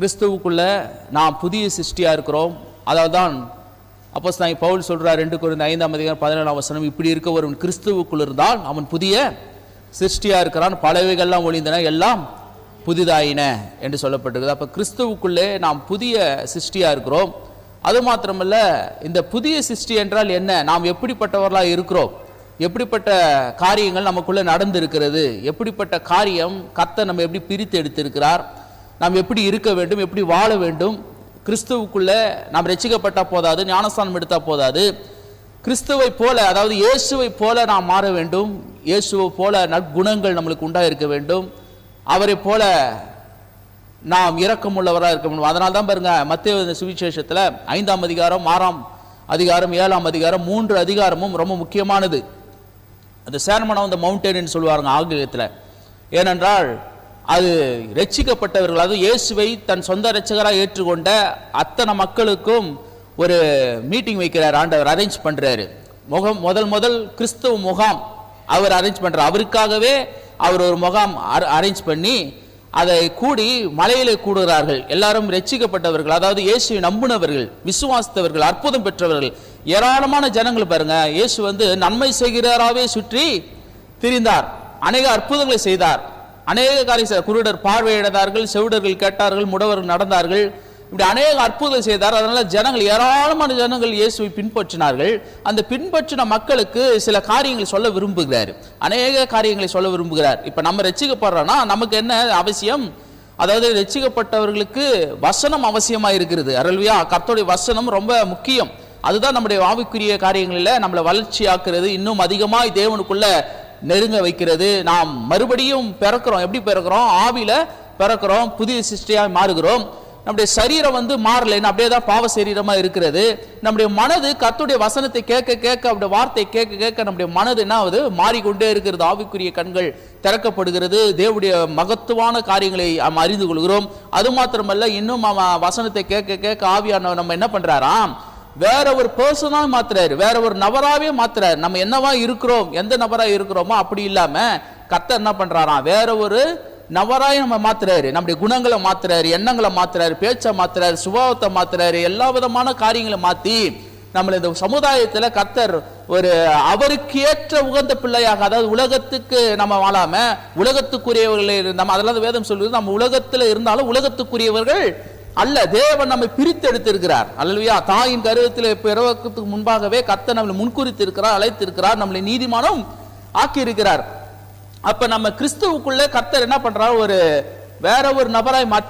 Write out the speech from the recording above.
கிறிஸ்துவுக்குள்ள நாம் புதிய சிருஷ்டியா இருக்கிறோம். அதாவது தான் அப்போஸ்தலனாகிய பவுல் சொல்றார் 2 கொரிந்தியர் 5:17 இப்படி இருக்க ஒருவன் கிறிஸ்துவுக்குள் இருந்தால் அவன் புதிய சிருஷ்டியா இருக்கிறான், பழையவைகள்லாம் ஒழிந்தன, எல்லாம் புதிதாயின என்று சொல்லப்பட்டிருக்குது. அப்போ கிறிஸ்துவுக்குள்ளே நாம் புதிய சிருஷ்டியா இருக்கிறோம். அது மாத்திரமல்ல, இந்த புதிய சிருஷ்டி என்றால் என்ன, நாம் எப்படிப்பட்டவர்களாக இருக்கிறோம், எப்படிப்பட்ட காரியங்கள் நமக்குள்ளே நடந்திருக்கிறது, எப்படிப்பட்ட காரியம் கர்த்தர் நம்ம எப்படி பிரித்து எடுத்திருக்கிறார், நாம் எப்படி இருக்க வேண்டும், எப்படி வாழ வேண்டும். கிறிஸ்துவுக்குள்ளே நாம் ரட்சிக்கப்பட்டால் போதாது, ஞானஸ்தானம் எடுத்தால் போதாது, கிறிஸ்துவை போல, அதாவது இயேசுவை போல நாம் மாற வேண்டும். இயேசுவை போல நற்குணங்கள் நம்மளுக்கு உண்டாயிருக்க வேண்டும். அவரை போல நாம் இரக்கமுள்ளவராக இருக்க வேண்டும். அதனால தான் பாருங்க, மத்தேயு சுவிசேஷத்தில் 5ஆம் அதிகாரம் 6ஆம் அதிகாரம் 7ஆம் அதிகாரம் 3 அதிகாரமும் ரொம்ப முக்கியமானது. அந்த சேர்மன் ஆன் தி மவுண்டன் சொல்லுவாருங்க ஆங்கிலத்தில். ஏனென்றால் அது ரட்சிக்கப்பட்டவர்கள், அது இயேசுவை தன் சொந்த ரட்சகராக ஏற்றுக்கொண்ட அத்தனை மக்களுக்கும் ஒரு மீட்டிங் வைக்கிறார் ஆண்டவர், அரேஞ்ச் பண்றாரு. முதல் கிறிஸ்துவ முகாம் அவர் அரேஞ்ச் பண்றார். அவருக்காகவே அவர் ஒரு முகாம் அரேஞ்ச் பண்ணி அதை கூடி மலையிலே கூடுகிறார்கள். எல்லாரும் ரட்சிக்கப்பட்டவர்கள், அதாவது இயேசுவை நம்பினவர்கள், விசுவாசித்தவர்கள், அற்புதம் பெற்றவர்கள், ஏராளமான ஜனங்கள். பாருங்க, இயேசு நன்மை செய்கிறாராவே சுற்றி திரிந்தார், அநேக அற்புதங்களை செய்தார், அநேக காரியம். குருடர் பார்வையிடார்கள், செவிடர்கள் கேட்டார்கள், முடவர்கள் நடந்தார்கள், இப்படி அநேக அற்புதம் செய்தார். அதனால ஜனங்கள், ஏராளமான ஜனங்கள் இயேசுவை பின்பற்றினார்கள். அந்த பின்பற்றின மக்களுக்கு சில காரியங்களை சொல்ல விரும்புகிறார், அநேக காரியங்களை சொல்ல விரும்புகிறார். இப்ப நம்ம ரட்சிக்கப்படுறோம்னா நமக்கு என்ன அவசியம், அதாவது ரட்சிக்கப்பட்டவர்களுக்கு வசனம் அவசியமா இருக்கிறது. அருள்வியா, கர்த்தருடைய வசனம் ரொம்ப முக்கியம். அதுதான் நம்முடைய ஆவிக்குரிய காரியங்களில் நம்மளை வளர்ச்சியாக்குறது, இன்னும் அதிகமாய் தேவனுக்குள்ள நெருங்க வைக்கிறது. நாம் மறுபடியும் பிறக்கிறோம். எப்படி பிறக்கிறோம்? ஆவியில பிறக்கிறோம், புதிய சிருஷ்டியாக மாறுகிறோம். நம்முடைய சரீரம் மாறலைன்னு அப்படியே தான் பாவ சரீரமா இருக்கிறது. நம்முடைய மனது கர்த்தருடைய வசனத்தை கேட்க கேட்க, அப்படியே வார்த்தை கேட்க கேட்க நம்முடைய மனது என்ன ஆகுது, மாறிக்கொண்டே இருக்கிறது. ஆவிக்குரிய கண்கள் திறக்கப்படுகிறது, தேவனுடைய மகத்துவான காரியங்களை அறிந்து கொள்கிறோம். அது மாத்திரமல்ல, இன்னும் வசனத்தை கேட்க கேட்க ஆவியானவர் நம்ம என்ன பண்றாராம், வேற ஒரு பர்சனா மாத்துறாரு, வேற ஒரு நபராவே மாத்துறாரு. நம்ம என்னவா இருக்கிறோம், எந்த நபரா இருக்கிறோமோ அப்படி இல்லாம கர்த்தர் என்ன பண்றாராம், வேற ஒரு நபராய் நம்ம மாத்துறாரு. நம்முடைய குணங்களை மாத்துறாரு, எண்ணங்களை மாத்துறாரு, பேச்சை மாத்துறாரு, சுபாவத்தை மாத்துறாரு, எல்லா விதமான காரியங்களை மாத்தி நம்மள இந்த சமுதாயத்துல கர்த்தர் ஒரு அவருக்கு ஏற்ற உகந்த பிள்ளையாக, அதாவது உலகத்துக்கு நம்ம வாழாம உலகத்துக்குரியவர்களை, நம்ம அதெல்லாம் வேதம் சொல்லுது, நம்ம உலகத்துல இருந்தாலும் உலகத்துக்குரியவர்கள் அல்ல, தேவன் நம்மை பிரித்து எடுத்திருக்கிறார். அல்லேலூயா. தாயின் கருவத்தில் பிறவதற்கு முன்பாகவே கர்த்தர் நம்மளை முன்குறித்து இருக்கிறார், அழைத்திருக்கிறார், நம்மளை நீதிமானும் ஆக்கி இருக்கிறார். அப்ப நம்ம கிறிஸ்துவுக்குள்ள கர்த்தர் என்ன பண்றார், ஒரு வேற ஒரு நபராய் மாற்றி